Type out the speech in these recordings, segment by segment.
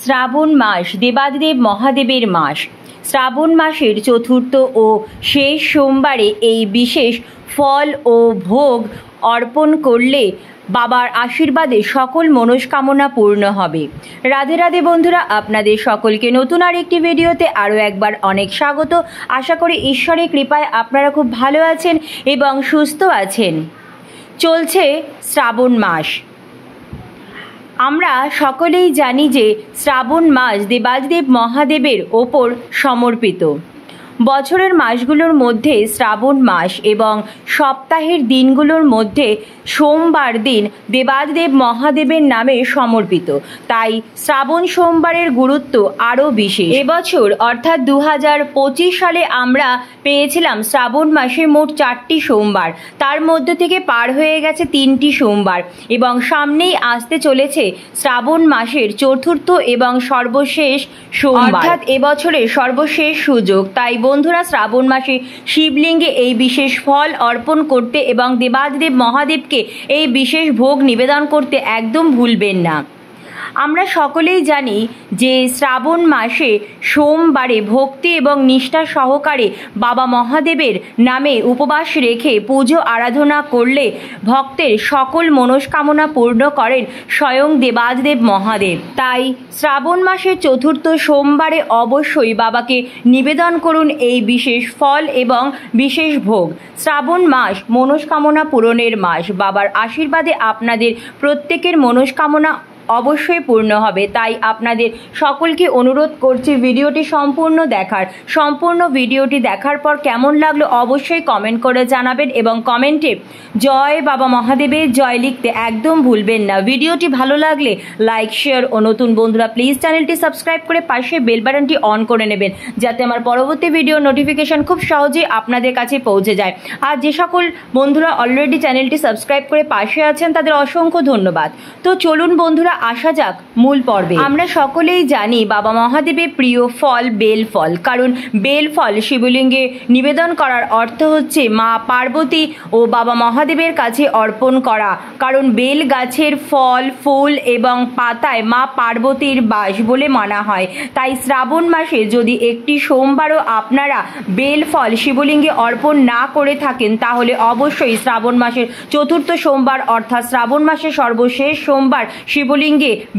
শ্রাবণ মাস দেবাদিদেব মহাদেবের মাস। শ্রাবণ মাসের চতুর্থ ও শেষ সোমবারে এই বিশেষ ফল ও ভোগ অর্পণ করলে বাবার আশীর্বাদে সকল মনস্কামনা পূর্ণ হবে। রাধে রাধে বন্ধুরা, আপনাদের সকলকে নতুন আর একটি ভিডিওতে আরও একবার অনেক স্বাগত। আশা করি ঈশ্বরের কৃপায় আপনারা খুব ভালো আছেন এবং সুস্থ আছেন। চলছে শ্রাবণ মাস। আমরা সকলেই জানি যে শ্রাবণ মাস দেবাদিদেব মহাদেবের ওপর সমর্পিত। বছরের মাসগুলোর মধ্যে শ্রাবণ মাস এবং সপ্তাহের দিনগুলোর মধ্যে সোমবার দিন দেবাদিদেব মহাদেবের নামে সমর্পিত। তাই শ্রাবণ সোমবারের গুরুত্ব আরও বিশেষ। এবছর অর্থাৎ 2025 সালে আমরা পেয়েছিলাম শ্রাবণ মাসে মোট 4টি সোমবার, তার মধ্যে থেকে পার হয়ে গেছে 3টি সোমবার এবং সামনেই আসতে চলেছে শ্রাবণ মাসের চতুর্থ এবং সর্বশেষ সোমবার, অর্থাৎ এবছরের সর্বশেষ সুযোগ। তাই বন্ধুরা, শ্রাবণ মাসে শিবলিঙ্গে এই বিশেষ ফল অর্পণ করতে এবং দেবাদিদেব মহাদেবকে এই বিশেষ ভোগ নিবেদন করতে একদম ভুলবেন না। আমরা সকলেই জানি যে শ্রাবণ মাসে সোমবারে ভক্তি এবং নিষ্ঠা সহকারে বাবা মহাদেবের নামে উপবাস রেখে পুজো আরাধনা করলে ভক্তের সকল মনস্কামনা পূর্ণ করেন স্বয়ং দেবাদিদেব মহাদেব। তাই শ্রাবণ মাসের চতুর্থ সোমবারে অবশ্যই বাবাকে নিবেদন করুন এই বিশেষ ফল এবং বিশেষ ভোগ। শ্রাবণ মাস মনস্কামনা পূরণের মাস। বাবার আশীর্বাদে আপনাদের প্রত্যেকের মনস্কামনা অবশ্যই পূর্ণ হবে। তাই আপনাদের সকলকে অনুরোধ করছি ভিডিওটি সম্পূর্ণ ভিডিওটি দেখার পর কেমন লাগলো অবশ্যই কমেন্ট করে জানাবেন এবং কমেন্টে জয় বাবা মহাদেবের জয় লিখতে একদম ভুলবেন না। ভিডিওটি ভালো লাগলে লাইক, শেয়ার ও নতুন বন্ধুরা প্লিজ চ্যানেলটি সাবস্ক্রাইব করে পাশে বেল বাটনটি অন করে নেবেন, যাতে আমার পরবর্তী ভিডিও নোটিফিকেশন খুব সহজেই আপনাদের কাছে পৌঁছে যায়। আর যে সকল বন্ধুরা অলরেডি চ্যানেলটি সাবস্ক্রাইব করে পাশে আছেন তাদের অসংখ্য ধন্যবাদ। তো চলুন বন্ধুরা, আসা যাক মূল পর্বে। আমরা সকলেই জানি বাবা মহাদেবের প্রিয় ফল বেল ফল, কারণ বেল ফল শিবলিঙ্গে নিবেদন করার অর্থ হচ্ছে মা পার্বতী ও বাবা মহাদেবের কাছে অর্পণ করা, কারণ বেল গাছের ফল, ফুল এবং পাতায় মা পার্বতীর বাস বলে মানা হয়। তাই শ্রাবণ মাসে যদি একটি সোমবারও আপনারা বেল ফল শিবলিঙ্গে অর্পণ না করে থাকেন তাহলে অবশ্যই শ্রাবণ মাসের চতুর্থ সোমবার অর্থাৎ শ্রাবণ মাসের সর্বশেষ সোমবার শিবলিঙ্গে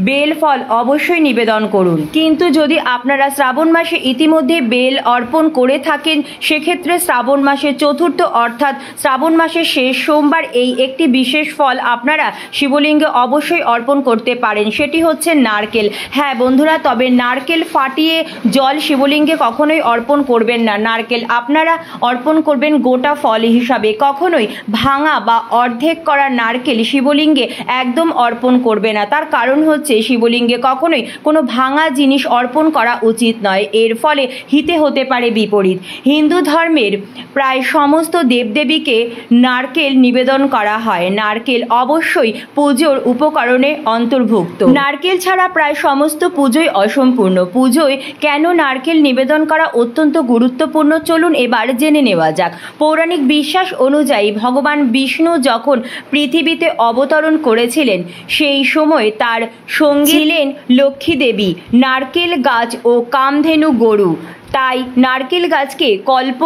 বেল ফল অবশ্যই নিবেদন করুন। কিন্তু যদি আপনারা শ্রাবণ মাসে ইতিমধ্যে বেল অর্পণ করে থাকেন সেক্ষেত্রে শ্রাবণ মাসের চতুর্থ অর্থাৎ শ্রাবণ মাসের শেষ সোমবার এই একটি বিশেষ ফল আপনারা শিবলিঙ্গে অবশ্যই অর্পণ করতে পারেন, সেটি হচ্ছে নারকেল। হ্যাঁ বন্ধুরা, তবে নারকেল ফাটিয়ে জল শিবলিঙ্গে কখনোই অর্পণ করবেন না। নারকেল আপনারা অর্পণ করবেন গোটা ফল হিসাবে, কখনোই ভাঙা বা অর্ধেক করা নারকেল শিবলিঙ্গে একদম অর্পণ করবে না। তার কারণ হচ্ছে শিবলিঙ্গে কখনোই কোনো ভাঙা জিনিস অর্পণ করা উচিত নয়, এর ফলে হিতে হতে পারে বিপরীত। হিন্দু ধর্মের প্রায় সমস্ত দেবদেবীকে নারকেল নিবেদন করা হয়। নারকেল অবশ্যই পুজোর উপকরণে অন্তর্ভুক্ত। নারকেল ছাড়া প্রায় সমস্ত পুজোই অসম্পূর্ণ। পুজোয় কেন নারকেল নিবেদন করা অত্যন্ত গুরুত্বপূর্ণ, চলুন এবার জেনে নেওয়া যাক। পৌরাণিক বিশ্বাস অনুযায়ী ভগবান বিষ্ণু যখন পৃথিবীতে অবতরণ করেছিলেন সেই সময় তার সঙ্গী ছিলেন লক্ষ্মী দেবী, নারকেল গাছ ও কামধেনু গরু। তাই নারকেল গাছকে কল্প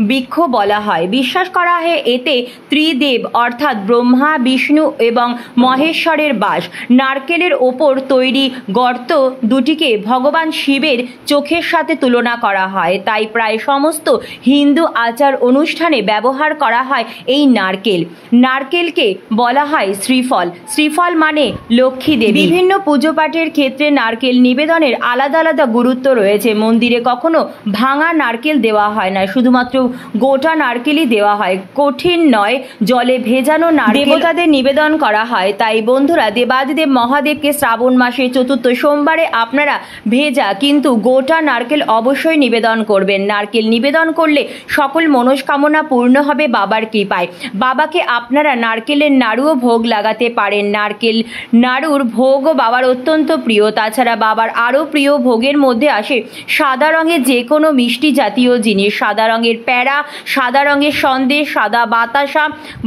বৃক্ষ বলা হয়। বিশ্বাস করা হয় এতে ত্রিদেব অর্থাৎ ব্রহ্মা, বিষ্ণু এবং মহেশ্বরের বাস। নারকেলের ওপর তৈরি গর্ত দুটিকে ভগবান শিবের চোখের সাথে তুলনা করা হয়। তাই প্রায় সমস্ত হিন্দু আচার অনুষ্ঠানে ব্যবহার করা হয় এই নারকেল। নারকেলকে বলা হয় শ্রীফল। শ্রীফল মানে লক্ষ্মী দেবী। বিভিন্ন পুজো পাঠের ক্ষেত্রে নারকেল নিবেদনের আলাদা আলাদা গুরুত্ব রয়েছে। মন্দিরে কখনো ভাঙা নারকেল দেওয়া হয় না, শুধুমাত্র গোটা নারকেলই দেওয়া হয়। কঠিন নয়, জলে ভেজানো নারকেল দেবতাদের নিবেদন করা হয়। তাই বন্ধুরা, দেবাদিদেব মহাদেবকে শ্রাবণ মাসের চতুর্থ সোমবারে আপনারা ভেজা কিন্তু গোটা নারকেল অবশ্যই নিবেদন করবেন। নারকেল নিবেদন করলে সকল মনস্কামনা পূর্ণ হবে বাবার কৃপায়। বাবাকে আপনারা নারকেলের নাড়ুও ভোগ লাগাতে পারেন। নারকেল নাড়ুর ভোগও বাবার অত্যন্ত প্রিয়। তাছাড়া বাবার আরও প্রিয় ভোগের মধ্যে আসে সাদা রঙের যে কোনো মিষ্টি জাতীয় জিনিস, সাদা রঙের প্যাড়া, সাদা রঙের সন্দেশ, সাদা বাতাসা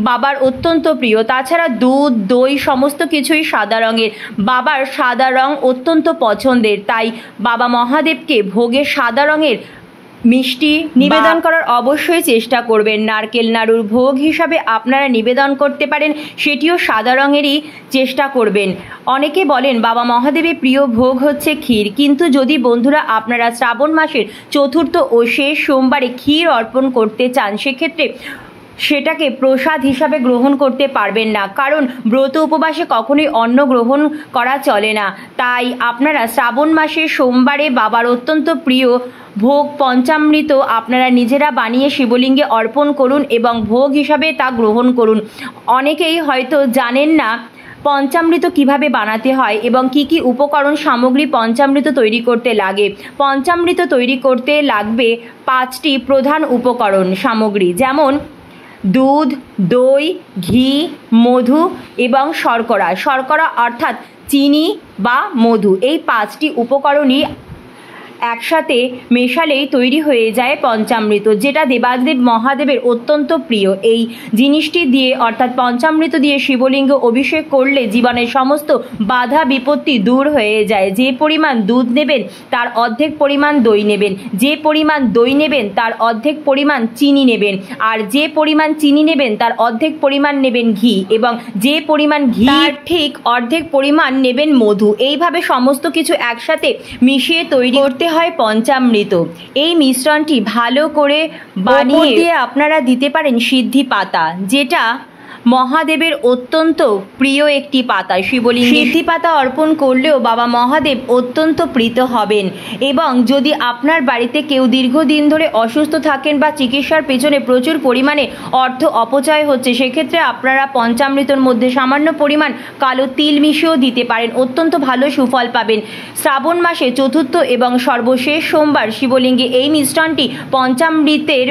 বাবার অত্যন্ত প্রিয়। তাছাড়া দুধ, দই সমস্ত কিছুই সাদা রঙের। বাবার সাদা রং অত্যন্ত পছন্দের, তাই বাবা মহাদেবকে ভোগে সাদা রঙের মিষ্টি নিবেদন করার অবশ্যই চেষ্টা করবেন। নারকেল নাড়ুর ভোগ হিসাবে আপনারা নিবেদন করতে পারেন, সেটিও সাদা রঙেরই চেষ্টা করবেন। অনেকে বলেন বাবা মহাদেবের প্রিয় ভোগ হচ্ছে ক্ষীর, কিন্তু যদি বন্ধুরা আপনারা শ্রাবণ মাসের চতুর্থ ও শেষ সোমবারে ক্ষীর অর্পণ করতে চান, সেক্ষেত্রে সেটাকে প্রসাদ হিসাবে গ্রহণ করতে পারবেন না, কারণ ব্রত উপবাসে কখনোই অন্ন গ্রহণ করা চলে না। তাই আপনারা শ্রাবণ মাসের সোমবারে বাবার অত্যন্ত প্রিয় ভোগ পঞ্চামৃত আপনারা নিজেরা বানিয়ে শিবলিঙ্গে অর্পণ করুন এবং ভোগ হিসাবে তা গ্রহণ করুন। অনেকেই হয়তো জানেন না পঞ্চামৃত কিভাবে বানাতে হয় এবং কি কি উপকরণ সামগ্রী পঞ্চামৃত তৈরি করতে লাগে। পঞ্চামৃত তৈরি করতে লাগবে 5টি প্রধান উপকরণ সামগ্রী, যেমন দুধ, দই, ঘি, মধু এবং শর্করা। শর্করা অর্থাৎ চিনি বা মধু, এই 5টি উপকরণই একসাথে মেশালেই তৈরি হয়ে যায় পঞ্চামৃত, যেটা দেবাদেব মহাদেবের অত্যন্ত প্রিয়। এই জিনিসটি দিয়ে অর্থাৎ পঞ্চামৃত দিয়ে শিবলিঙ্গ অভিষেক করলে জীবনের সমস্ত বাধা বিপত্তি দূর হয়ে যায়। যে পরিমাণ দুধ নেবেন তার অর্ধেক পরিমাণ দই নেবেন, যে পরিমাণ দই নেবেন তার অর্ধেক পরিমাণ চিনি নেবেন, আর যে পরিমাণ চিনি নেবেন তার অর্ধেক পরিমাণ নেবেন ঘি, এবং যে পরিমাণ ঘি তার ঠিক অর্ধেক পরিমাণ নেবেন মধু। এইভাবে সমস্ত কিছু একসাথে মিশিয়ে তৈরি করতে হয় পঞ্চামৃত। এই মিশ্রণটি ভালো করে বানিয়ে দিয়ে আপনারা দিতে পারেন সিদ্ধি পাতা, যেটা মহাদেবের অত্যন্ত প্রিয় একটি পাতা। শিবলিঙ্গে সিদ্ধি পাতা অর্পণ করলেও বাবা মহাদেব অত্যন্ত প্রীত হবেন। এবং যদি আপনার বাড়িতে কেউ দীর্ঘদিন ধরে অসুস্থ থাকেন বা চিকিৎসার পেছনে প্রচুর পরিমাণে অর্থ অপচয় হচ্ছে, সেক্ষেত্রে আপনারা পঞ্চামৃতর মধ্যে সামান্য পরিমাণ কালো তিল মিশিয়েও দিতে পারেন, অত্যন্ত ভালো সুফল পাবেন। শ্রাবণ মাসে চতুর্থ এবং সর্বশেষ সোমবার শিবলিঙ্গে এই মিশ্রণটি পঞ্চামৃতের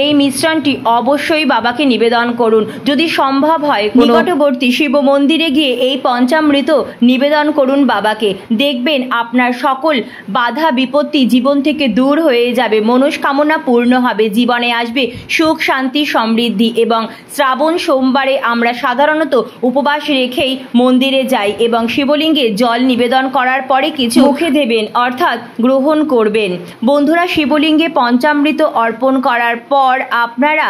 এই মিশ্রণটি অবশ্যই বাবাকে নিবেদন করুন। যদি সম্ভব হয় নিকটবর্তী শিব মন্দিরে গিয়ে এই পঞ্চামৃত নিবেদন করুন বাবাকে, দেখবেন আপনার সকল বাধা বিপত্তি জীবন থেকে দূর হয়ে যাবে, মনস্কামনা পূর্ণ হবে, জীবনে আসবে সুখ, শান্তি, সমৃদ্ধি। এবং শ্রাবণ সোমবারে আমরা সাধারণত উপবাস রেখেই মন্দিরে যাই এবং শিবলিঙ্গে জল নিবেদন করার পরে কিছু মুখে দেবেন অর্থাৎ গ্রহণ করবেন। বন্ধুরা, শিবলিঙ্গে পঞ্চামৃত অর্পণ করার পর আপনারা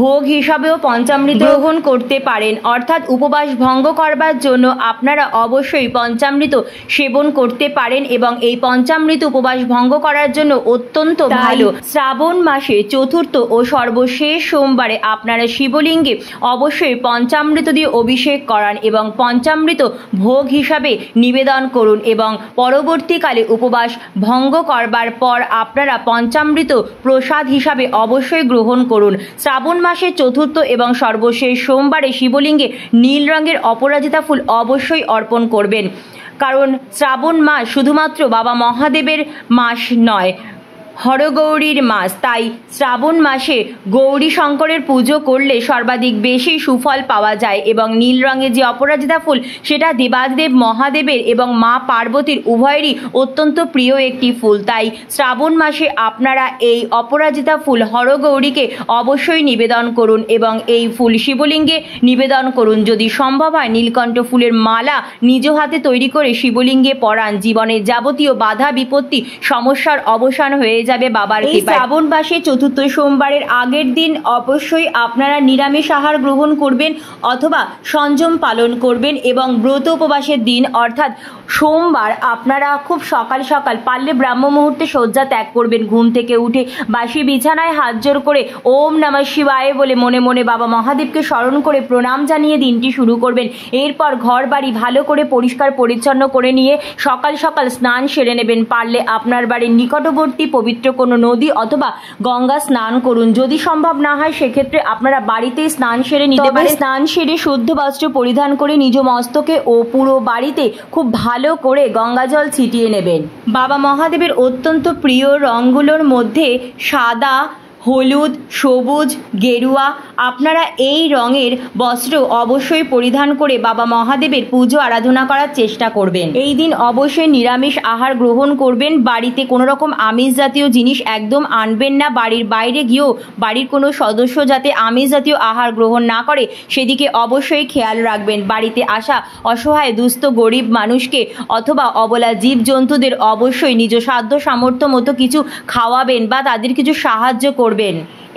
ভোগ হিসাবেও পঞ্চামৃত গ্রহণ করতে পারেন, অর্থাৎ উপবাস ভঙ্গ করবার জন্য আপনারা অবশ্যই পঞ্চামৃত সেবন করতে পারেন এবং এই পঞ্চামৃত উপবাস ভঙ্গ করার জন্য অত্যন্ত ভালো। শ্রাবণ মাসে চতুর্থ ও সর্বশেষ সোমবারে আপনারা শিবলিঙ্গে অবশ্যই পঞ্চামৃত দিয়ে অভিষেক করান এবং পঞ্চামৃত ভোগ হিসাবে নিবেদন করুন এবং পরবর্তীকালে উপবাস ভঙ্গ করবার পর আপনারা পঞ্চামৃত প্রসাদ হিসাবে অবশ্যই গ্রহণ করুন। শ্রাবণ মাসের চতুর্থ এবং সর্বশেষ সোমবারে শিবলিঙ্গে নীল রঙের অপরাজিতা ফুল অবশ্যই অর্পণ করবেন, কারণ শ্রাবণ মাস শুধুমাত্র বাবা মহাদেবের মাস নয়, হরগৌরীর মাস। তাই শ্রাবণ মাসে গৌরী শঙ্করের পুজো করলে সর্বাধিক বেশি সুফল পাওয়া যায় এবং নীল রঙের যে অপরাজিতা ফুল সেটা দেবাদেব মহাদেবের এবং মা পার্বতীর উভয়েরই অত্যন্ত প্রিয় একটি ফুল। তাই শ্রাবণ মাসে আপনারা এই অপরাজিতা ফুল হরগৌরীকে অবশ্যই নিবেদন করুন এবং এই ফুল শিবলিঙ্গে নিবেদন করুন। যদি সম্ভব হয় নীলকণ্ঠ ফুলের মালা নিজ হাতে তৈরি করে শিবলিঙ্গে পরান, জীবনের যাবতীয় বাধা বিপত্তি সমস্যার অবসান হয়ে যাবে বাবার কৃপায়। শ্রাবণ মাসে চতুর্থ সোমবারের আগের দিন অবশ্যই আপনারা নিরামিষ আহার গ্রহণ করবেন অথবা সংযম পালন করবেন এবং ব্রত উপবাসের দিন অর্থাৎ সোমবার আপনারা খুব সকাল সকাল পারলে ব্রাহ্ম মুহূর্তে শয্যা ত্যাগ করবেন। ঘুম থেকে উঠে বাসি বিছানায় হাত জোর করে ওম নমঃ শিবায় বলে মনে মনে বাবা মহাদেবকে স্মরণ করে প্রণাম জানিয়ে দিনটি শুরু করবেন। এরপর ঘর বাড়ি ভালো করে পরিষ্কার পরিচ্ছন্ন করে নিয়ে সকাল সকাল স্নান সেরে নেবেন। পারলে আপনার বাড়ির নিকটবর্তী পবিত্র কোনো নদী অথবা গঙ্গা স্নান করুন। যদি সম্ভব না হয় সেক্ষেত্রে আপনারা বাড়িতেই স্নান সেরে নিতে পারেন। স্নান সেরে শুদ্ধ বস্ত্র পরিধান করে নিজ মস্তকে ও পুরো বাড়িতে খুব ভালো করে গঙ্গা জল ছিটিয়ে নেবেন। বাবা মহাদেবের অত্যন্ত প্রিয় রঙগুলোর মধ্যে সাদা, হলুদ, সবুজ, গেরুয়া আপনারা এই রঙের বস্ত্র অবশ্যই পরিধান করে বাবা মহাদেবের পুজো আরাধনা করার চেষ্টা করবেন। এই দিন অবশ্যই নিরামিষ আহার গ্রহণ করবেন। বাড়িতে কোনো রকম আমিষ জাতীয় জিনিস একদম আনবেন না। বাড়ির বাইরে গিয়েও বাড়ির কোনো সদস্য যাতে আমিষ জাতীয় আহার গ্রহণ না করে সেদিকে অবশ্যই খেয়াল রাখবেন। বাড়িতে আসা অসহায় দুস্থ গরিব মানুষকে অথবা অবলা জীবজন্তুদের অবশ্যই নিজ সাধ্য সামর্থ্য মতো কিছু খাওয়াবেন বা তাদের কিছু সাহায্য করবেন।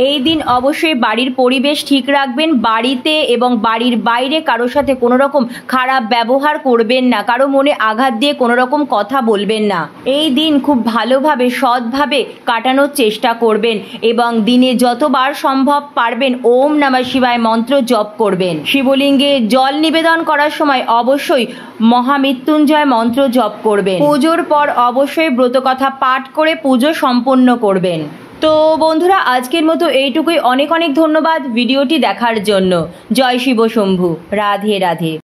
এই দিন অবশ্যই বাড়ির পরিবেশ ঠিক রাখবেন। বাড়িতে এবং বাড়ির বাইরে কারোর সাথে কোনো রকম খারাপ ব্যবহার করবেন না, কারো মনে আঘাত দিয়ে কোনো রকম কথা বলবেন না। এই দিন খুব ভালোভাবে সৎভাবে কাটানোর চেষ্টা করবেন এবং দিনে যতবার সম্ভব পারবেন ওম নমঃ শিবায় মন্ত্র জপ করবেন। শিবলিঙ্গে জল নিবেদন করার সময় অবশ্যই মহামৃত্যুঞ্জয় মন্ত্র জপ করবেন। পুজোর পর অবশ্যই ব্রতকথা পাঠ করে পুজো সম্পন্ন করবেন। তো বন্ধুরা, আজকের মতো এইটুকুই। অনেক অনেক ধন্যবাদ ভিডিওটি দেখার জন্য। জয় শিব শম্ভু। রাধে রাধে।